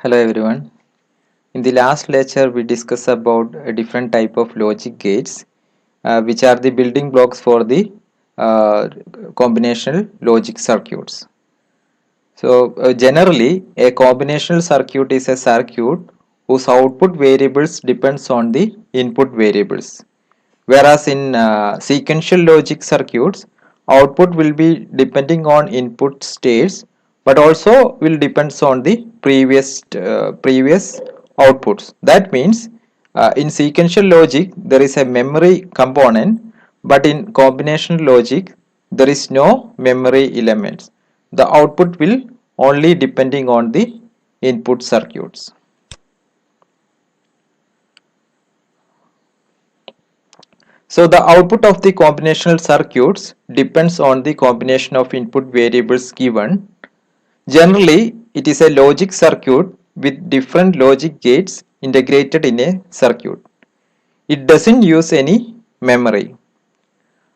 Hello everyone. In the last lecture, we discussed about a different type of logic gates, which are the building blocks for the combinational logic circuits. So, generally, a combinational circuit is a circuit whose output variables depends on the input variables. Whereas in sequential logic circuits, output will be depending on input states, but also will depends on the previous outputs. That means in sequential logic there is a memory component, but in combinational logic there is no memory elements. The output will only depending on the input circuits. So the output of the combinational circuits depends on the combination of input variables given. Generally, it is a logic circuit with different logic gates integrated in a circuit. It doesn't use any memory.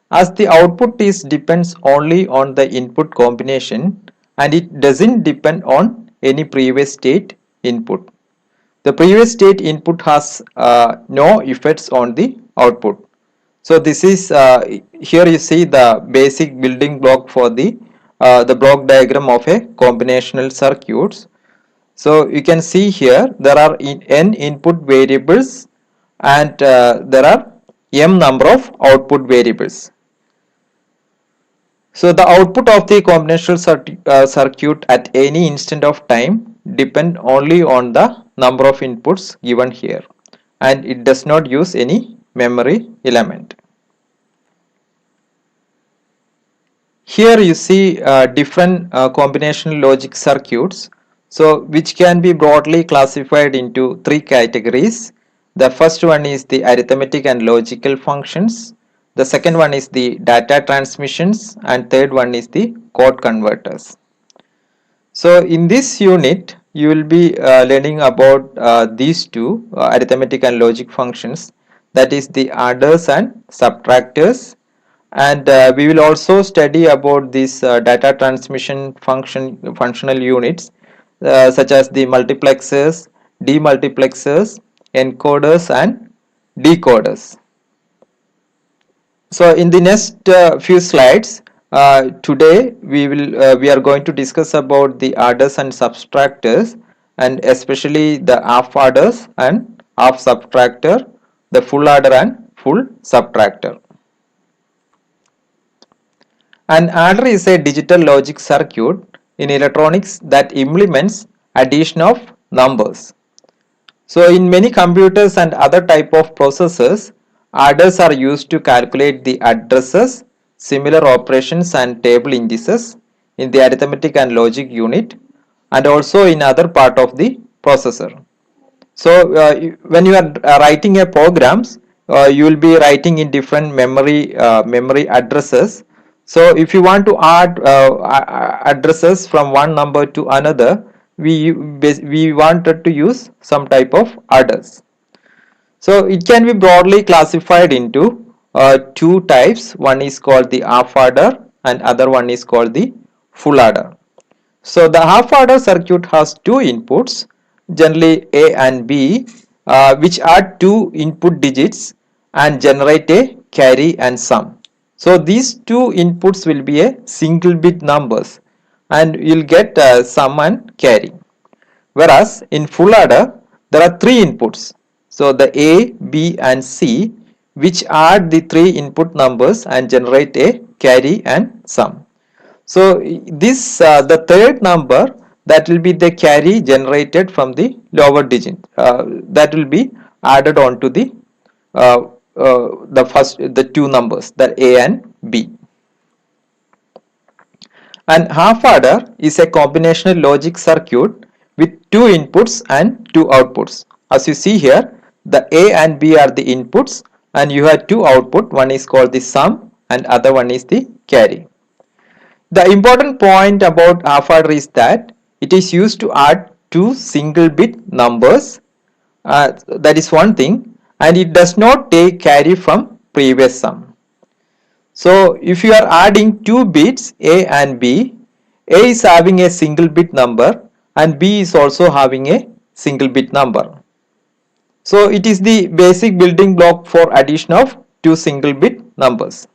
As the output is depends only on the input combination and it doesn't depend on any previous state input. The previous state input has no effects on the output. So this is here you see the basic building block for the block diagram of a combinational circuits. So you can see here there are n input variables and there are m number of output variables. So the output of the combinational circuit at any instant of time depend only on the number of inputs given here, and it does not use any memory element. Here you see different combinational logic circuits, so which can be broadly classified into three categories. The first one is the arithmetic and logical functions. The second one is the data transmissions, and third one is the code converters. So in this unit, you will be learning about these two arithmetic and logic functions, that is the adders and subtractors, and we will also study about these data transmission functional units such as the multiplexers, demultiplexers, encoders and decoders. So in the next few slides, today we are going to discuss about the adders and subtractors, and especially the half adders and half subtractor, the full adder and full subtractor. An adder is a digital logic circuit in electronics that implements addition of numbers. So in many computers and other type of processors, adders are used to calculate the addresses, similar operations and table indices in the arithmetic and logic unit, and also in other part of the processor. So when you are writing a programs, you will be writing in different memory addresses. So if you want to add addresses from one number to another, we wanted to use some type of adders. So it can be broadly classified into two types. One is called the half adder and other one is called the full adder. So the half adder circuit has two inputs, generally A and B, which add two input digits and generate a carry and sum. So these two inputs will be a single bit numbers and you'll get sum and carry. Whereas in full adder there are three inputs. So the A, B and C, which add the three input numbers and generate a carry and sum. So this the third number, that will be the carry generated from the lower digit, that will be added on to uh, the two numbers, the A and B. And half adder is a combinational logic circuit with two inputs and two outputs. As you see here, the A and B are the inputs and you have two output, one is called the sum and other one is the carry. The important point about half adder is that it is used to add two single bit numbers, that is one thing, and it does not take carry from previous sum. So if you are adding two bits A and B, A is having a single bit number and B is also having a single bit number. So it is the basic building block for addition of two single bit numbers.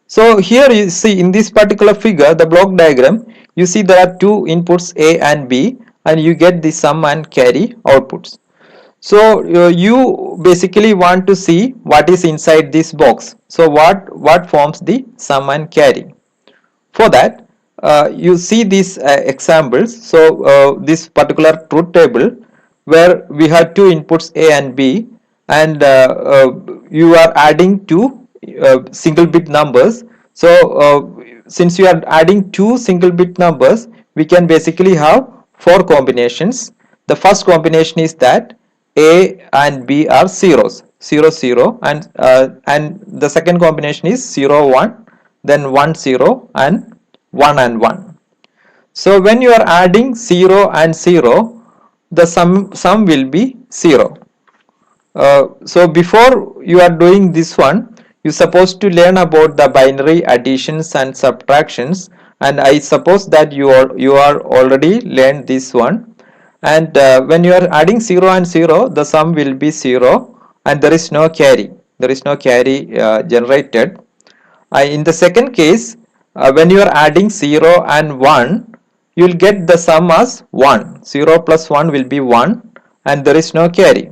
So here you see in this particular figure, the block diagram, you see there are two inputs A and B, and you get the sum and carry outputs. So you basically want to see what is inside this box. So what forms the sum and carry. For that, you see these examples. So this particular truth table where we have two inputs A and B, and you are adding two single bit numbers. So since you are adding two single bit numbers, we can basically have four combinations. The first combination is that A and B are zeros, 0 0, and the second combination is 0 1, then 1 0, and 1 and 1. So when you are adding 0 and 0, the sum will be 0. So before you are doing this one, you are supposed to learn about the binary additions and subtractions, and I suppose that you are already learned this one. And when you are adding 0 and 0, the sum will be 0, and there is no carry. There is no carry generated. In the second case, when you are adding 0 and 1, you will get the sum as 1. 0 plus 1 will be 1, and there is no carry.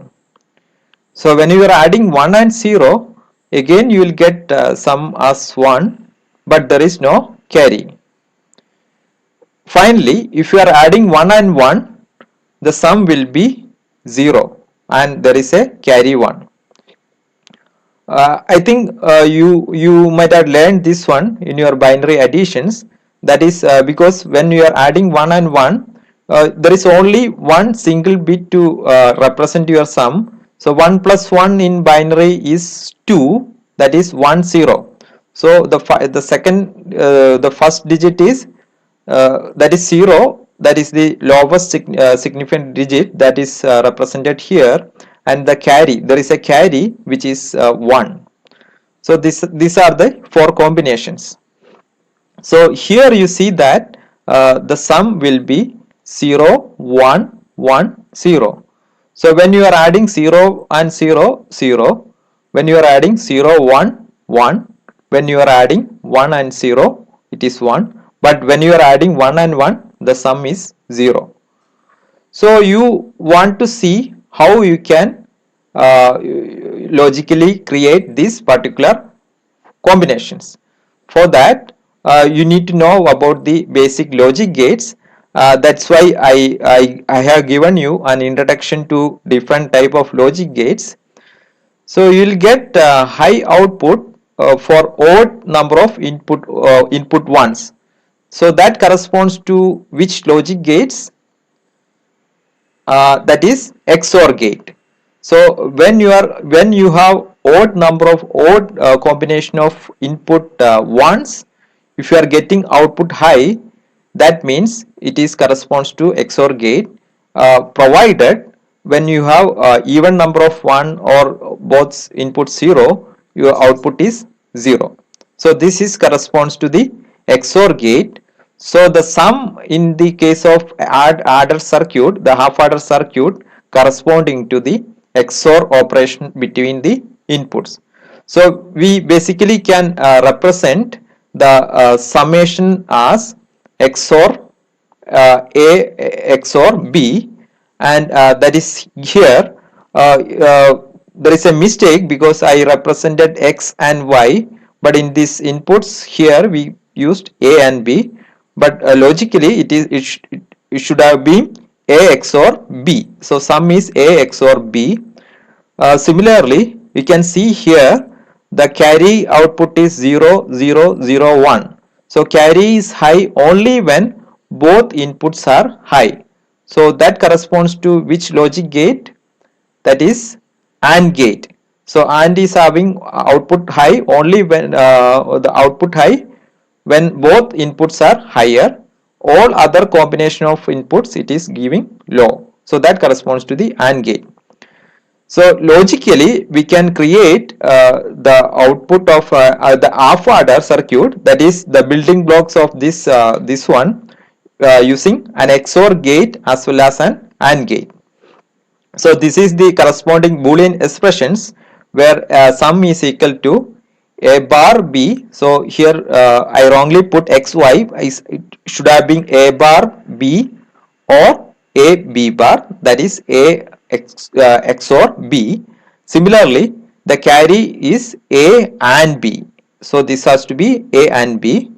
So when you are adding 1 and 0, again you will get sum as 1, but there is no carry. Finally, if you are adding 1 and 1, the sum will be 0, and there is a carry 1. I think you might have learned this one in your binary additions. That is because when you are adding 1 and 1, there is only one single bit to represent your sum. So 1 plus 1 in binary is 2, that is 1 0. So the first digit is that is 0, that is the lowest significant digit that is represented here, and the carry, there is a carry which is 1. So these are the four combinations. So here you see that the sum will be 0 1 1 0. So when you are adding 0 and 0 0, when you are adding 0 1 1, when you are adding 1 and 0, it is 1, but when you are adding 1 and 1, the sum is 0. So you want to see how you can logically create these particular combinations. For that, you need to know about the basic logic gates. That's why I have given you an introduction to different type of logic gates. So you will get high output for odd number of input ones. So that corresponds to which logic gates? That is XOR gate. So when you have odd number of odd combination of input ones, if you are getting output high, that means it is corresponds to XOR gate, provided when you have even number of 1 or both input 0, your output is 0. So this is corresponds to the XOR gate. So the sum in the case of adder circuit, the half adder circuit, corresponding to the XOR operation between the inputs. So we basically can represent the summation as XOR A XOR B, and that is here there is a mistake because I represented X and Y, but in these inputs here we used A and B, but logically it should have been A XOR B. So sum is A XOR B. Similarly, you can see here the carry output is 0 0 0 1. So carry is high only when both inputs are high. So that corresponds to which logic gate? That is AND gate. So AND is having output high only when the output high when both inputs are higher. All other combination of inputs it is giving low. So that corresponds to the AND gate. So logically, we can create the output of the half adder circuit, that is the building blocks of this one, using an XOR gate as well as an AND gate. So this is the corresponding Boolean expressions where sum is equal to a bar b. So here I wrongly put xy, it should have been a bar b or a b bar, that is a XOR b. Similarly, the carry is a and b. So this has to be a and b.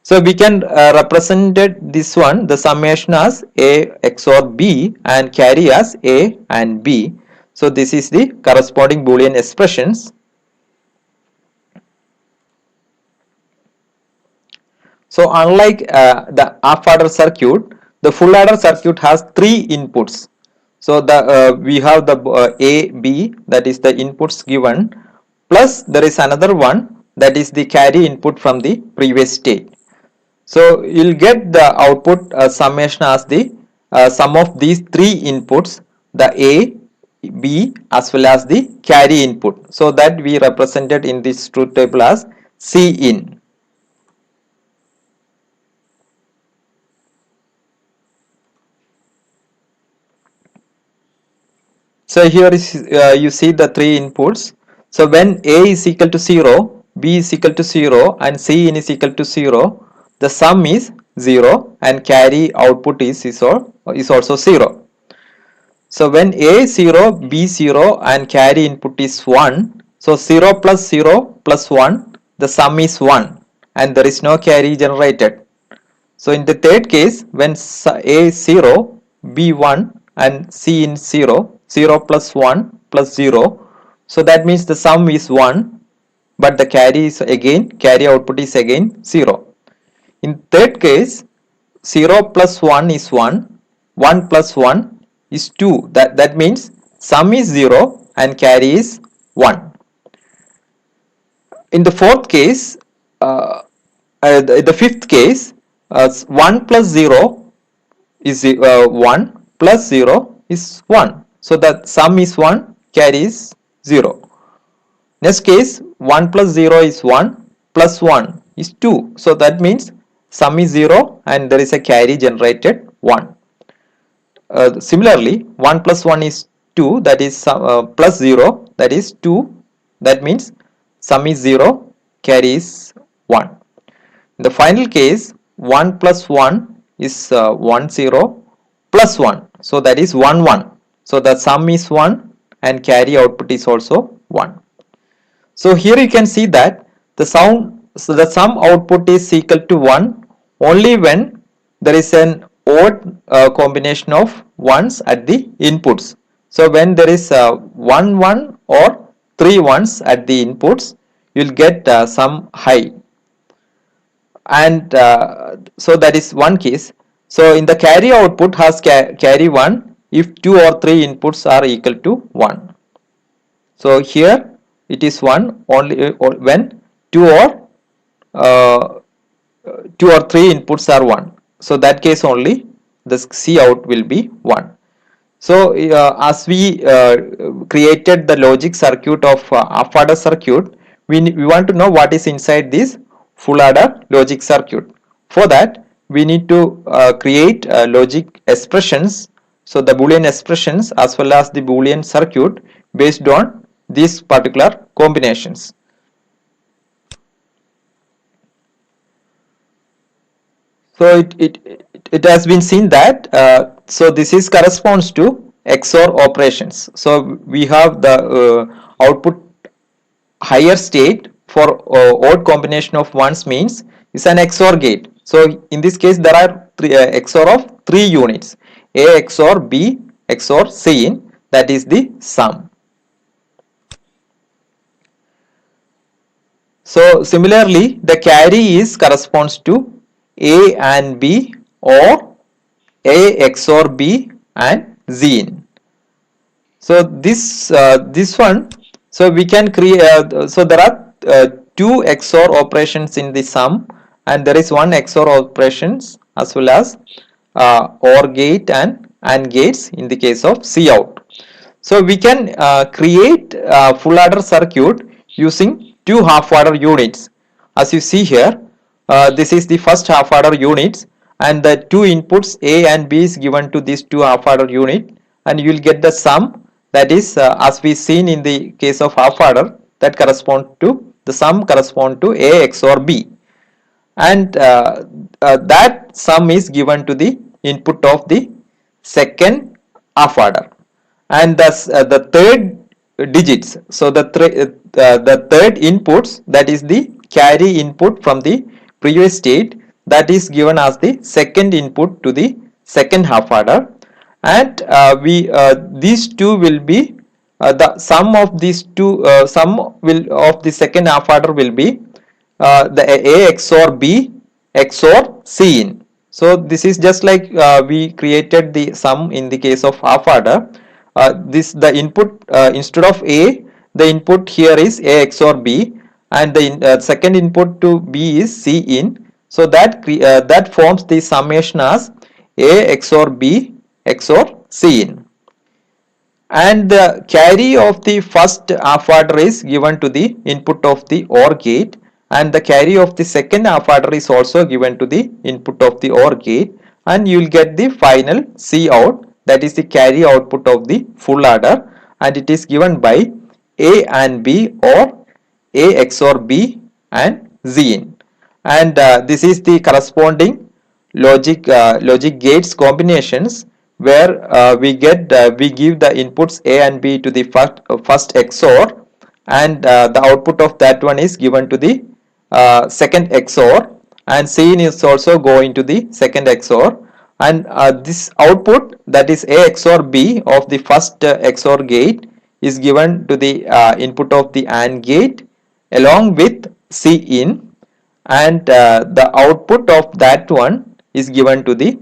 So we can represent this one, the summation, as a XOR b and carry as a and b. So this is the corresponding Boolean expressions. So unlike the half adder circuit, the full adder circuit has three inputs. So the we have the a b, that is the inputs given, plus there is another one, that is the carry input from the previous state. So you'll get the output summation as the sum of these three inputs, the A, B as well as the carry input. So that we represented in this truth table as C in. So here is you see the three inputs. So when A is equal to 0, B is equal to 0 and C in is equal to 0, the sum is 0 and carry output is also 0. So when A is 0, B 0 and carry input is 1, so 0 plus 0 plus 1, the sum is 1 and there is no carry generated. So in the third case, when A is 0, B 1 and C in 0, 0 plus 1 plus 0, so that means the sum is 1 but the carry output is again 0. In third case, 0 plus 1 is 1, 1 plus 1 is 2, that means sum is 0 and carry is 1. In the fourth case, the fifth case, 1 plus 0 is 1 plus 0 is 1. So the sum is 1, carry is 0. Next case, 1 plus 0 is 1 plus 1 is 2. So that means sum is 0 and there is a carry generated 1. Similarly, 1 plus 1 is 2, that is plus 0, that is 2. That means sum is 0, carry is 1. In the final case, 1 plus 1 is 1 0 plus 1. So that is 1 1. So the sum is 1 and carry output is also 1. So here you can see that the sum output is equal to 1 only when there is an odd combination of ones at the inputs. So when there is 1 1 or 3 ones at the inputs, you will get some high, and so that is one case. So in the carry output has carry 1 if 2 or 3 inputs are equal to 1. So here it is 1 only when 2 or 3 inputs are 1. So that case only the C out will be 1. So as we created the logic circuit of half adder circuit, we want to know what is inside this full adder logic circuit. For that, we need to create logic expressions. So the Boolean expressions as well as the Boolean circuit based on these particular combinations. So it has been seen that so this is corresponds to XOR operations. So we have the output higher state for odd combination of ones means is an XOR gate. So in this case there are XOR of 3 units, A XOR B XOR C in, that is the sum. So similarly the carry is corresponds to A and B or A XOR B and Z in. So this one, so we can create so there are 2 XOR operations in the sum and there is one XOR operations as well as OR gate and AND gates in the case of C out. So we can create a full adder circuit using two half adder units. As you see here, this is the first half adder units, and the two inputs A and B is given to these two half adder unit, and you will get the sum, that is as we seen in the case of half adder, that correspond to the sum correspond to A XOR B, and that sum is given to the input of the second half adder, and thus the third digits, so the third inputs, that is the carry input from the previous state, that is given as the second input to the second half adder, and we these two will be the sum of these two sum will of the second half adder will be the A XOR B XOR C in. So this is just like we created the sum in the case of half adder. This the input instead of A, the input here is A XOR B, and the second input to B is C in. So that forms the summation as A XOR B XOR C in, and the carry of the first half adder is given to the input of the OR gate, and the carry of the second half adder is also given to the input of the OR gate, and you will get the final C out, that is the carry output of the full adder, and it is given by A and B or A XOR B and Z in, and this is the corresponding logic gates combinations, where we give the inputs A and B to the first XOR, and the output of that one is given to the second XOR, and C in is also going to the second XOR, and this output, that is A XOR B of the first XOR gate, is given to the input of the AND gate along with C in, and the output of that one is given to the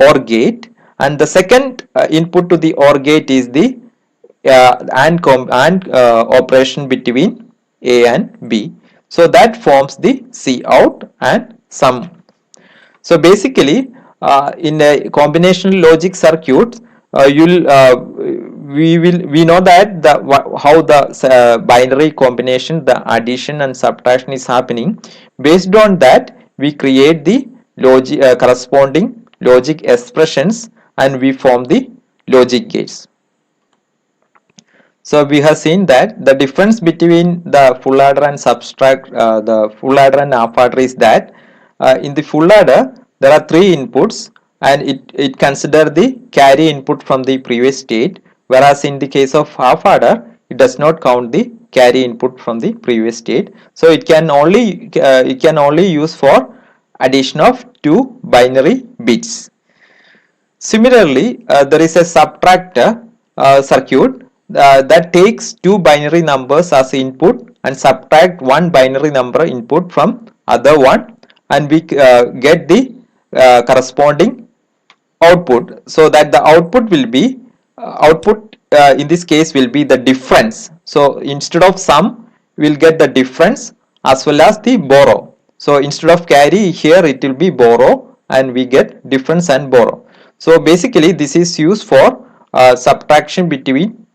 OR gate, and the second input to the OR gate is the AND operation between A and B. So that forms the C out and sum. So basically in a combinational logic circuit, we know that how the binary combination, the addition and subtraction is happening. Based on that, we create the logic corresponding logic expressions, and we form the logic gates. So we have seen that the difference between the full adder and the full adder and half adder is that in the full adder there are three inputs, and it consider the carry input from the previous state, whereas in the case of half adder it does not count the carry input from the previous state. So it can only use for addition of two binary bits. Similarly, there is a subtractor circuit that takes two binary numbers as input and subtract one binary number input from other one, and we get the corresponding output, so that the output will be in this case will be the difference. So instead of sum, we will get the difference as well as the borrow. So instead of carry, here it will be borrow, and we get difference and borrow. So basically this is used for subtraction between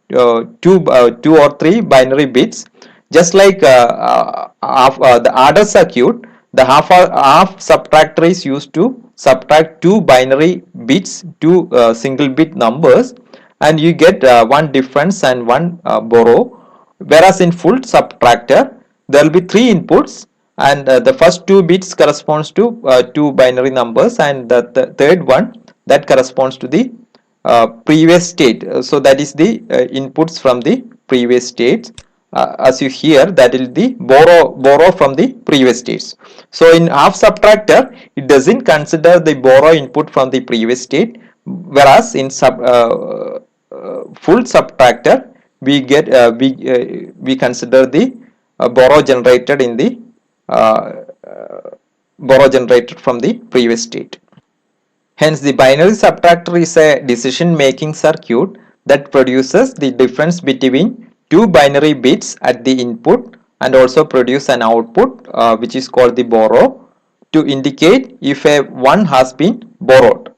two or three binary bits. Just like the adder circuit, the half subtractor is used to subtract two binary bits, two single bit numbers, and you get one difference and one borrow. Whereas in full subtractor, there will be three inputs, and the first two bits corresponds to two binary numbers, and the third one, that corresponds to the previous state. So that is the inputs from the previous states. As you hear, that is the borrow from the previous states. So in half subtractor, it doesn't consider the borrow input from the previous state, whereas in full subtractor we get we consider the borrow generated in the borrow generated from the previous state. Hence, the binary subtractor is a decision-making circuit that produces the difference between two binary bits at the input, and also produce an output which is called the borrow, to indicate if a one has been borrowed.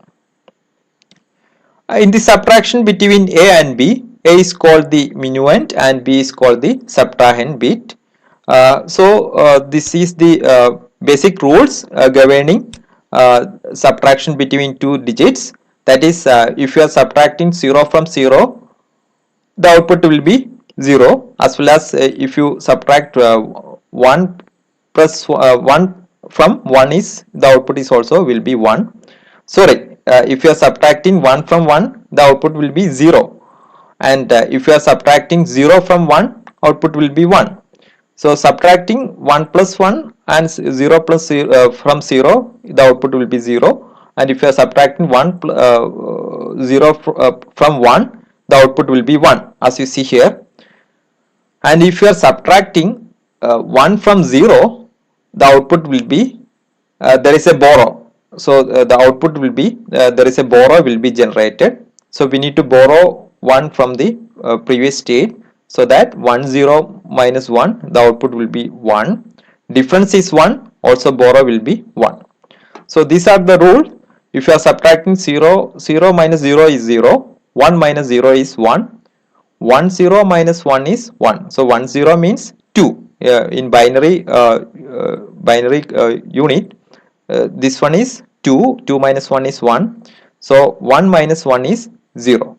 In the subtraction between A and B, A is called the minuend and B is called the subtrahend bit. This is the basic rules governing subtraction between two digits. That is, if you are subtracting 0 from 0, the output will be 0, as well as if you subtract 1 plus 1 from 1, is the output is also will be 1. Sorry, if you are subtracting 1 from 1, the output will be 0, and if you are subtracting 0 from 1, output will be 1. So subtracting 1 plus 1 and 0 plus 0, from 0, the output will be 0, and if you are subtracting 0 from 1, the output will be 1, as you see here. And if you are subtracting 1 from 0, the output will be there is a borrow. So the output will be there is a borrow will be generated. So we need to borrow 1 from the previous state, so that 1 0 minus 1, the output will be 1. Difference is 1, also borrow will be 1. So these are the rules. If you are subtracting 0, 0 minus 0 is 0, 1 minus 0 is 1, 1 0 minus 1 is 1. So 1 0 means 2 in binary unit. This one is 2, 2 minus 1 is 1. So 1 minus 1 is 0.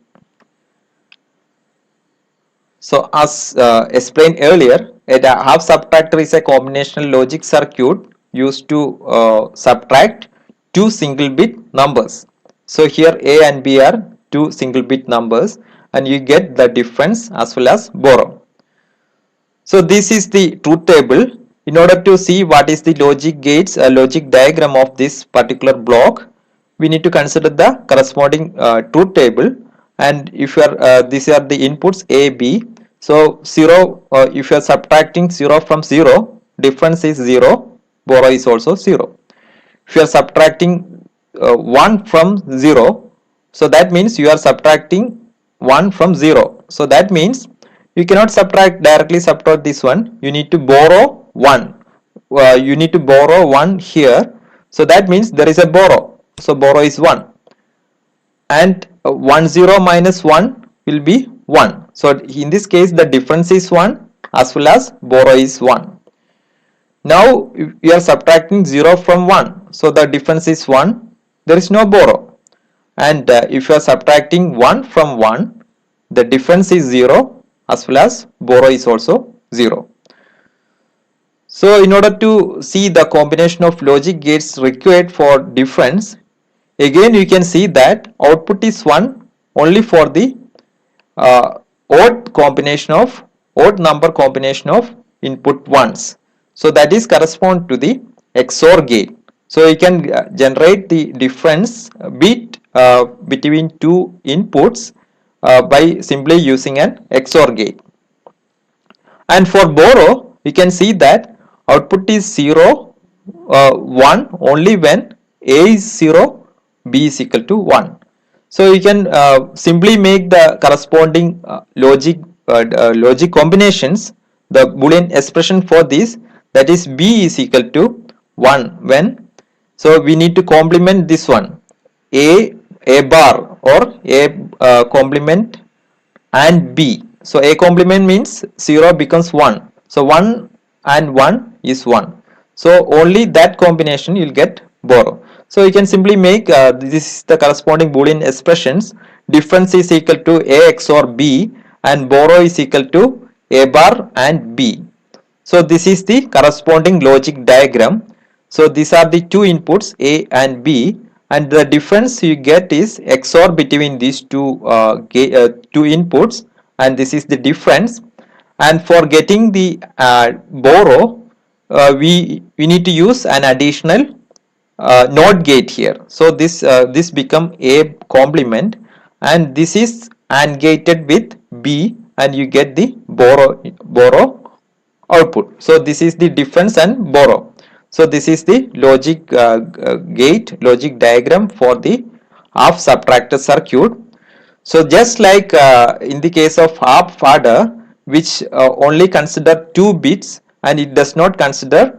So as explained earlier, a half subtractor is a combinational logic circuit used to subtract two single bit numbers. So here A and B are two single bit numbers, and you get the difference as well as borrow. So this is the truth table. In order to see what is the logic gates, logic diagram of this particular block, we need to consider the corresponding truth table. And if you are these are the inputs A, B. So 0, if you are subtracting 0 from 0, difference is 0, borrow is also 0. If you are subtracting 1 from 0, so that means you are subtracting 1 from 0. So that means you cannot directly subtract this one. You need to borrow 1. You need to borrow 1 here. So that means there is a borrow. So borrow is 1. And 1 0 minus 1 will be 1. So in this case, the difference is 1 as well as borrow is 1. Now you are subtracting 0 from 1. So the difference is 1. There is no borrow. And if you are subtracting 1 from 1, the difference is 0 as well as borrow is also 0. So in order to see the combination of logic gates required for difference, again you can see that output is 1 only for the odd number combination of input ones. So that is correspond to the XOR gate. So you can generate the difference bit between two inputs by simply using an XOR gate. And for borrow, you can see that output is 0, 1 only when A is 0, B is equal to 1. So you can simply make the corresponding logic combinations, the Boolean expression for this, that is B is equal to 1 when, so we need to complement this one, A bar or A complement and B. So A complement means 0 becomes 1. So 1 and 1 is 1. So only that combination you will get borrow. So you can simply make this is the corresponding Boolean expressions. Difference is equal to A XOR B and borrow is equal to A bar and B. So this is the corresponding logic diagram. So these are the two inputs A and B, and the difference you get is XOR between these two inputs, and this is the difference. And for getting the borrow, we need to use an additional NOT gate here. So this become A complement, and this is AND gated with B, and you get the borrow output. So this is the difference and borrow. So this is the logic gate logic diagram for the half subtractor circuit. So just like in the case of half adder, which only consider 2 bits and it does not consider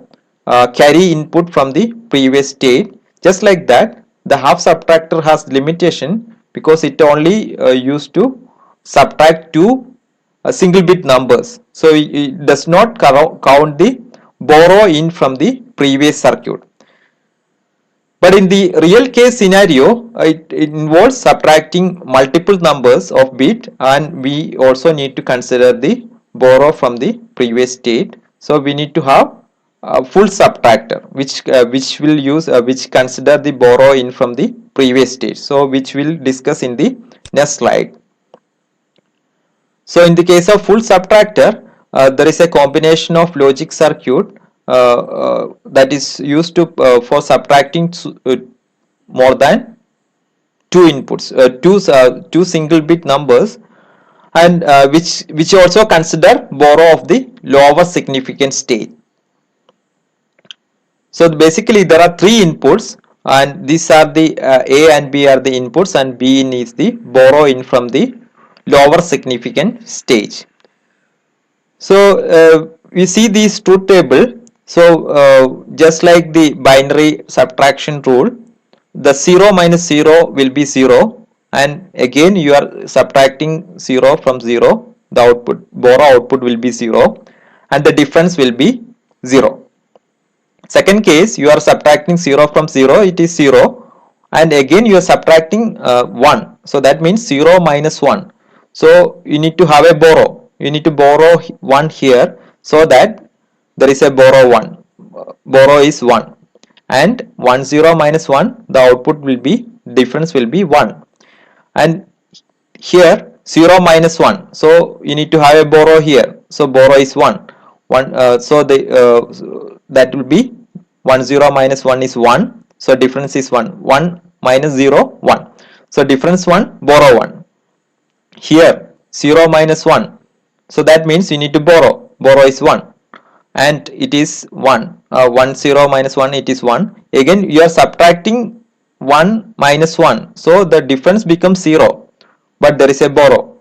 carry input from the previous state, just like that the half subtractor has limitation because it only used to subtract two single bit numbers. So it does not count the borrow in from the previous circuit. But in the real case scenario, it involves subtracting multiple numbers of bit, and we also need to consider the borrow from the previous state. So we need to have a full subtractor which will use which consider the borrow in from the previous state. So which we'll discuss in the next slide. So in the case of full subtractor, there is a combination of logic circuit that is used to for subtracting more than two inputs, two single bit numbers, and which also consider borrow of the lower significant state. So basically there are three inputs, and these are the A and B are the inputs, and B in is the borrow in from the lower significant stage. So we see this truth table. So just like the binary subtraction rule, the 0 minus 0 will be 0, and again you are subtracting 0 from 0, the output borrow output will be 0, and the difference will be 0. Second case, you are subtracting 0 from 0, it is 0, and again you are subtracting 1, so that means 0 minus 1. So you need to have a borrow, you need to borrow 1 here, so that there is a borrow 1, borrow is 1, and 1 0 minus 1, the output will be, difference will be 1, and here 0 minus 1, so you need to have a borrow here, so borrow is 1, so that will be 1 0 minus 1 is 1, so difference is 1, 1 minus 0 1, so difference 1, borrow 1. Here 0 minus 1, so that means you need to borrow is 1, and it is 1, 1 0 minus 1, it is 1, again you are subtracting 1 minus 1, so the difference becomes 0, but there is a borrow.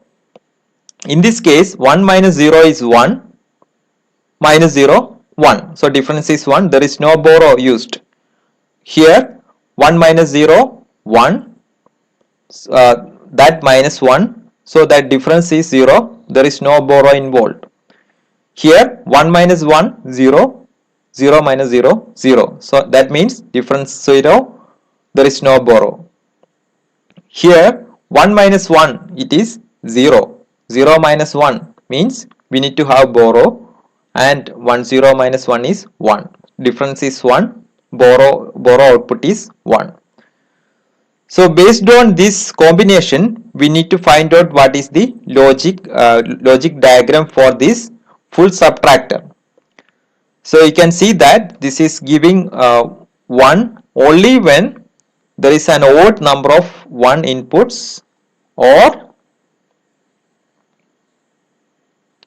In this case 1 minus 0 is 1, minus 0 1, so difference is 1, there is no borrow used. Here 1 minus 0 1, that minus 1, so that difference is 0, there is no borrow involved. Here 1 minus 1 0, 0 minus 0 0, so that means difference 0, there is no borrow. Here 1 minus 1, it is 0, 0 minus 1 means we need to have borrow, and 1 0 minus 1 is 1, difference is 1, borrow output is 1. So based on this combination, we need to find out what is the logic diagram for this full subtractor. So you can see that this is giving 1 only when there is an odd number of 1 inputs, or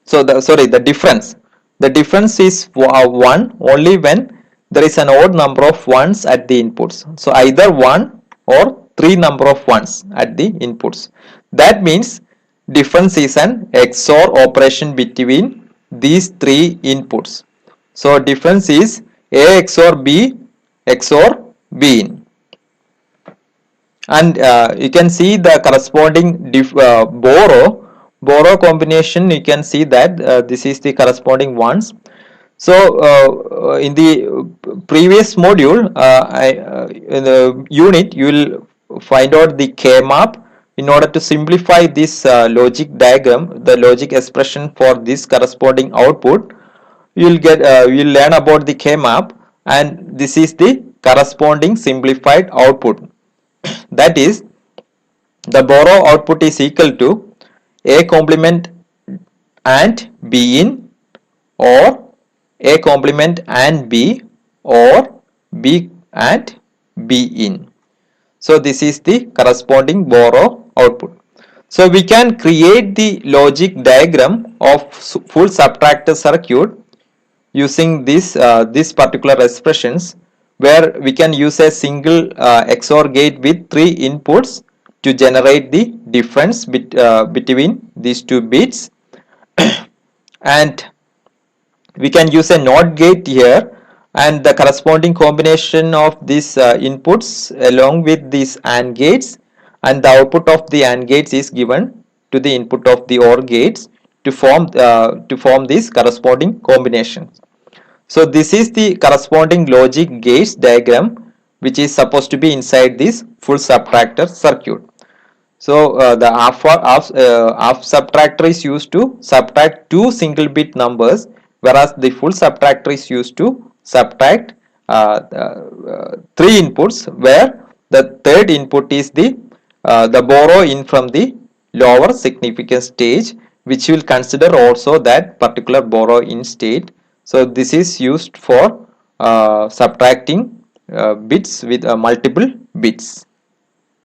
the difference is 1 only when there is an odd number of 1s at the inputs. So either 1 or 3 number of 1s at the inputs. That means difference is an XOR operation between these 3 inputs. So difference is A XOR B XOR B in. And you can see the corresponding borrow combination. You can see that this is the corresponding ones. So in the previous module, in the unit, you will find out the K-map. In order to simplify this logic diagram, the logic expression for this corresponding output, you will learn about the K-map, and this is the corresponding simplified output. That is, the borrow output is equal to A complement and B in, or A complement and B, or B and B in. So this is the corresponding borrow output. So we can create the logic diagram of full subtractor circuit using this particular expressions, where we can use a single XOR gate with 3 inputs to generate the difference between these 2 bits, and we can use a NOT gate here, and the corresponding combination of these inputs along with these AND gates, and the output of the AND gates is given to the input of the OR gates to form these corresponding combinations. So this is the corresponding logic gates diagram which is supposed to be inside this full subtractor circuit. So the half subtractor is used to subtract two single bit numbers, whereas the full subtractor is used to subtract three inputs, where the third input is the borrow in from the lower significance stage, which will consider also that particular borrow in state. So this is used for subtracting bits with multiple bits.